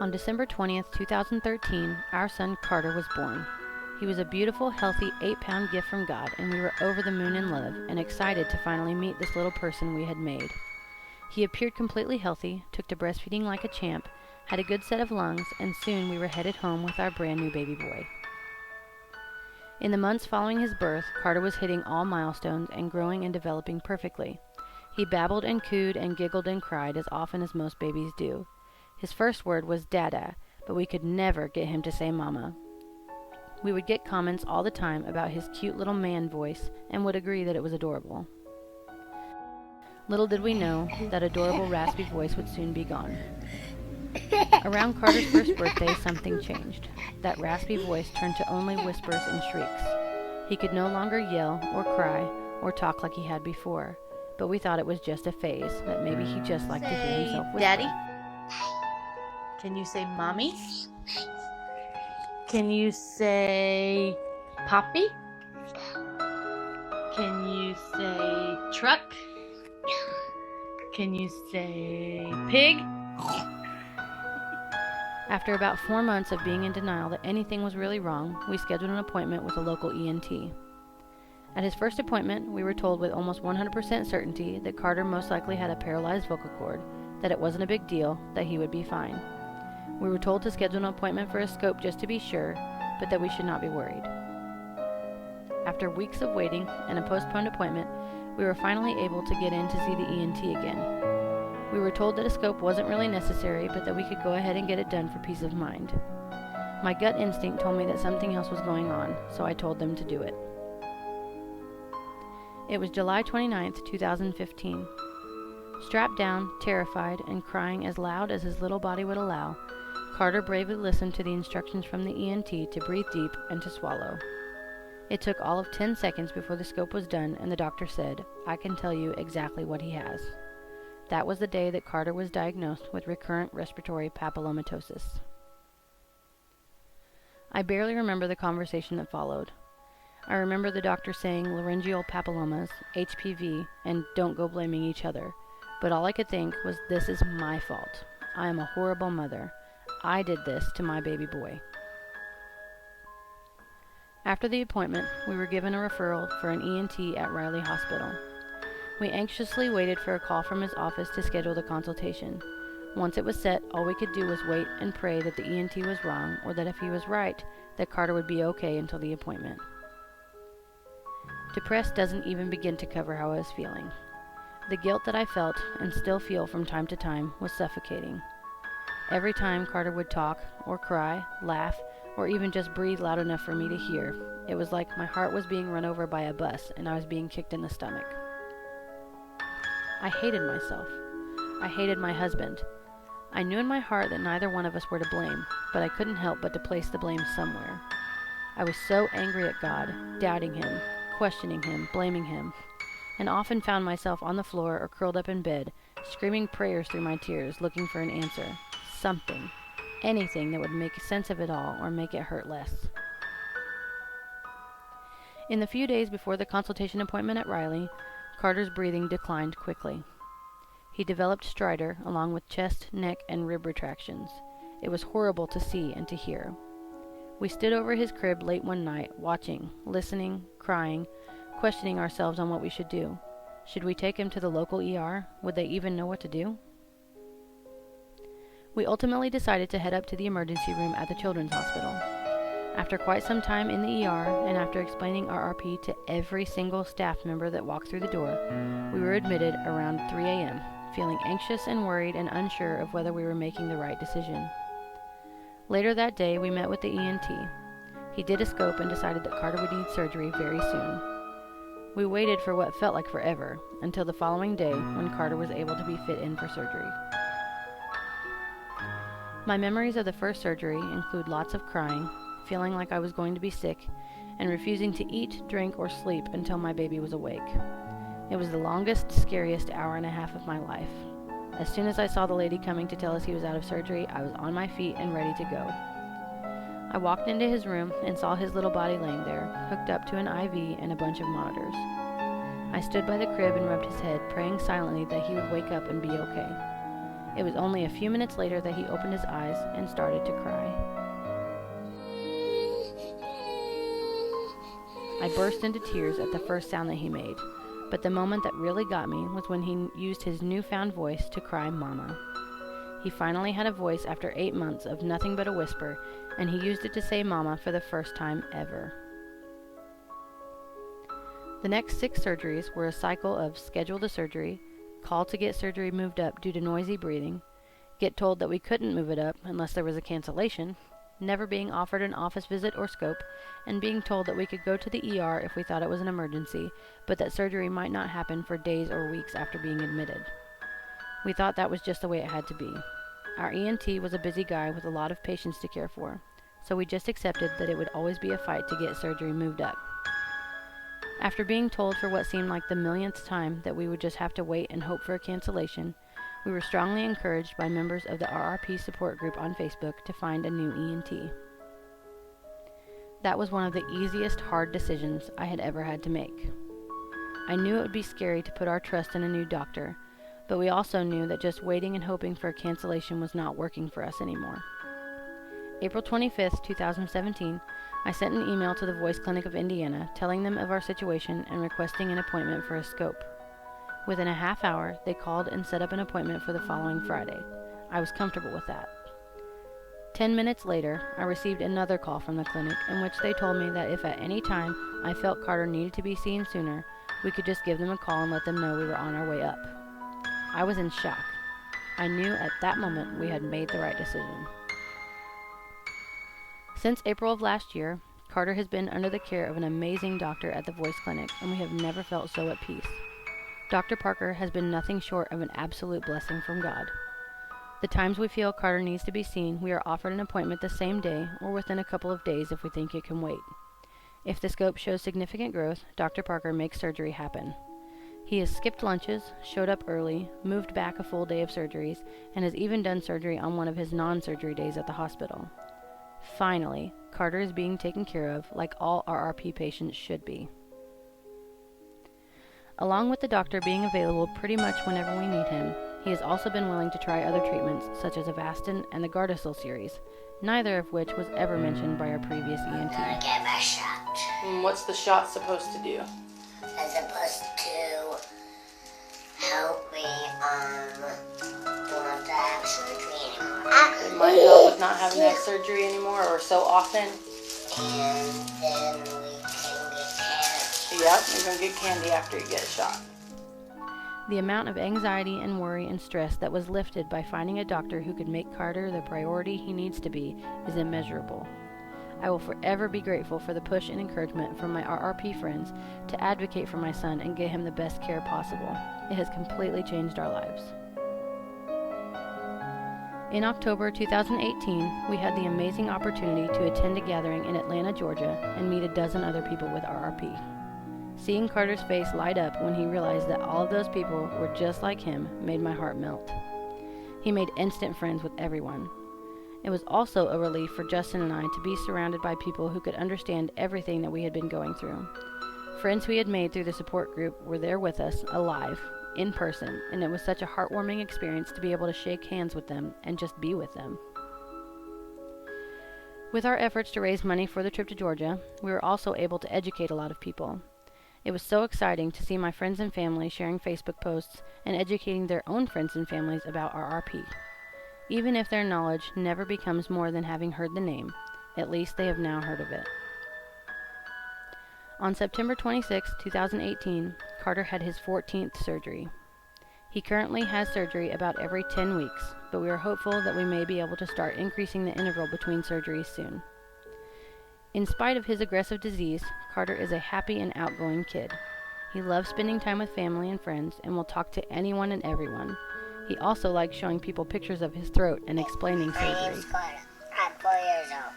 On December 20th, 2013, our son Carter was born. He was a beautiful, healthy 8-pound gift from God, and we were over the moon in love and excited to finally meet this little person we had made. He appeared completely healthy, took to breastfeeding like a champ, had a good set of lungs, and soon we were headed home with our brand new baby boy. In the months following his birth, Carter was hitting all milestones and growing and developing perfectly. He babbled and cooed and giggled and cried as often as most babies do. His first word was Dada, but we could never get him to say Mama. We would get comments all the time about his cute little man voice and would agree that it was adorable. Little did we know that adorable raspy voice would soon be gone. Around Carter's first birthday, something changed. That raspy voice turned to only whispers and shrieks. He could no longer yell or cry or talk like he had before, but we thought it was just a phase, that maybe he just liked to hear himself whisper. Daddy? Can you say Mommy? Can you say Poppy? Can you say truck? Can you say pig? After about 4 months of being in denial that anything was really wrong, we scheduled an appointment with a local ENT. At his first appointment, we were told with almost 100% certainty that Carter most likely had a paralyzed vocal cord, that it wasn't a big deal, that he would be fine. We were told to schedule an appointment for a scope just to be sure, but that we should not be worried. After weeks of waiting and a postponed appointment, we were finally able to get in to see the ENT again. We were told that a scope wasn't really necessary, but that we could go ahead and get it done for peace of mind. My gut instinct told me that something else was going on, so I told them to do it. It was July 29th, 2015. Strapped down, terrified, and crying as loud as his little body would allow, Carter bravely listened to the instructions from the ENT to breathe deep and to swallow. It took all of 10 seconds before the scope was done, and the doctor said, "I can tell you exactly what he has." That was the day that Carter was diagnosed with recurrent respiratory papillomatosis. I barely remember the conversation that followed. I remember the doctor saying laryngeal papillomas, HPV, and don't go blaming each other. But all I could think was, this is my fault. I am a horrible mother. I did this to my baby boy. After the appointment, we were given a referral for an ENT at Riley Hospital. We anxiously waited for a call from his office to schedule the consultation. Once it was set, all we could do was wait and pray that the ENT was wrong, or that if he was right, that Carter would be okay until the appointment. Depressed doesn't even begin to cover how I was feeling. The guilt that I felt, and still feel from time to time, was suffocating. Every time Carter would talk, or cry, laugh, or even just breathe loud enough for me to hear, it was like my heart was being run over by a bus and I was being kicked in the stomach. I hated myself. I hated my husband. I knew in my heart that neither one of us were to blame, but I couldn't help but to place the blame somewhere. I was so angry at God, doubting Him, questioning Him, blaming Him, and often found myself on the floor or curled up in bed, screaming prayers through my tears, looking for an answer. Something. Anything that would make sense of it all or make it hurt less. In the few days before the consultation appointment at Riley, Carter's breathing declined quickly. He developed stridor along with chest, neck, and rib retractions. It was horrible to see and to hear. We stood over his crib late one night, watching, listening, crying, questioning ourselves on what we should do. Should we take him to the local ER? Would they even know what to do? We ultimately decided to head up to the emergency room at the Children's Hospital. After quite some time in the ER, and after explaining RRP to every single staff member that walked through the door, we were admitted around 3 a.m., feeling anxious and worried and unsure of whether we were making the right decision. Later that day, we met with the ENT. He did a scope and decided that Carter would need surgery very soon. We waited for what felt like forever, until the following day when Carter was able to be fit in for surgery. My memories of the first surgery include lots of crying, feeling like I was going to be sick, and refusing to eat, drink, or sleep until my baby was awake. It was the longest, scariest hour and a half of my life. As soon as I saw the lady coming to tell us he was out of surgery, I was on my feet and ready to go. I walked into his room and saw his little body laying there, hooked up to an IV and a bunch of monitors. I stood by the crib and rubbed his head, praying silently that he would wake up and be okay. It was only a few minutes later that he opened his eyes and started to cry. I burst into tears at the first sound that he made, but the moment that really got me was when he used his newfound voice to cry "Mama." He finally had a voice after 8 months of nothing but a whisper, and he used it to say "Mama" for the first time ever. The next 6 surgeries were a cycle of schedule the surgery, call to get surgery moved up due to noisy breathing, get told that we couldn't move it up unless there was a cancellation, never being offered an office visit or scope, and being told that we could go to the ER if we thought it was an emergency, but that surgery might not happen for days or weeks after being admitted. We thought that was just the way it had to be. Our ENT was a busy guy with a lot of patients to care for, so we just accepted that it would always be a fight to get surgery moved up. After being told for what seemed like the millionth time that we would just have to wait and hope for a cancellation, we were strongly encouraged by members of the RRP support group on Facebook to find a new ENT. That was one of the easiest hard decisions I had ever had to make. I knew it would be scary to put our trust in a new doctor, but we also knew that just waiting and hoping for a cancellation was not working for us anymore. April 25th, 2017, I sent an email to the Voice Clinic of Indiana telling them of our situation and requesting an appointment for a scope. Within a half hour, they called and set up an appointment for the following Friday. I was comfortable with that. 10 minutes later, I received another call from the clinic in which they told me that if at any time I felt Carter needed to be seen sooner, we could just give them a call and let them know we were on our way up. I was in shock. I knew at that moment we had made the right decision. Since April of last year, Carter has been under the care of an amazing doctor at the Voice Clinic, and we have never felt so at peace. Dr. Parker has been nothing short of an absolute blessing from God. The times we feel Carter needs to be seen, we are offered an appointment the same day or within a couple of days if we think it can wait. If the scope shows significant growth, Dr. Parker makes surgery happen. He has skipped lunches, showed up early, moved back a full day of surgeries, and has even done surgery on one of his non-surgery days at the hospital. Finally, Carter is being taken care of like all RRP patients should be. Along with the doctor being available pretty much whenever we need him, he has also been willing to try other treatments such as Avastin and the Gardasil series, neither of which was ever mentioned by our previous ENT. I get my shot. What's the shot supposed to do? It's supposed to help me don't have to have surgery anymore. It might help with not having to have surgery anymore or so often. And then we can get candy. Yep, you're going to get candy after you get a shot. The amount of anxiety and worry and stress that was lifted by finding a doctor who could make Carter the priority he needs to be is immeasurable. I will forever be grateful for the push and encouragement from my RRP friends to advocate for my son and get him the best care possible. It has completely changed our lives. In October 2018, we had the amazing opportunity to attend a gathering in Atlanta, Georgia, and meet a dozen other people with RRP. Seeing Carter's face light up when he realized that all of those people were just like him made my heart melt. He made instant friends with everyone. It was also a relief for Justin and I to be surrounded by people who could understand everything that we had been going through. Friends we had made through the support group were there with us, alive, in person, and it was such a heartwarming experience to be able to shake hands with them and just be with them. With our efforts to raise money for the trip to Georgia, we were also able to educate a lot of people. It was so exciting to see my friends and family sharing Facebook posts and educating their own friends and families about RRP. Even if their knowledge never becomes more than having heard the name, at least they have now heard of it. On September 26, 2018, Carter had his 14th surgery. He currently has surgery about every 10 weeks, but we are hopeful that we may be able to start increasing the interval between surgeries soon. In spite of his aggressive disease, Carter is a happy and outgoing kid. He loves spending time with family and friends and will talk to anyone and everyone. He also likes showing people pictures of his throat and explaining My surgery. name's Carter. I'm 4 years old.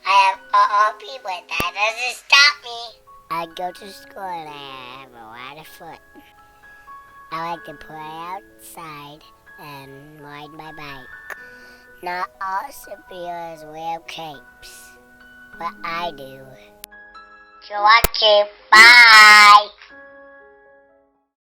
I have RRP, but that doesn't stop me. I go to school and I have a lot of fun. I like to play outside and ride my bike. Not all superheroes wear capes, but I do. So watch it. Bye.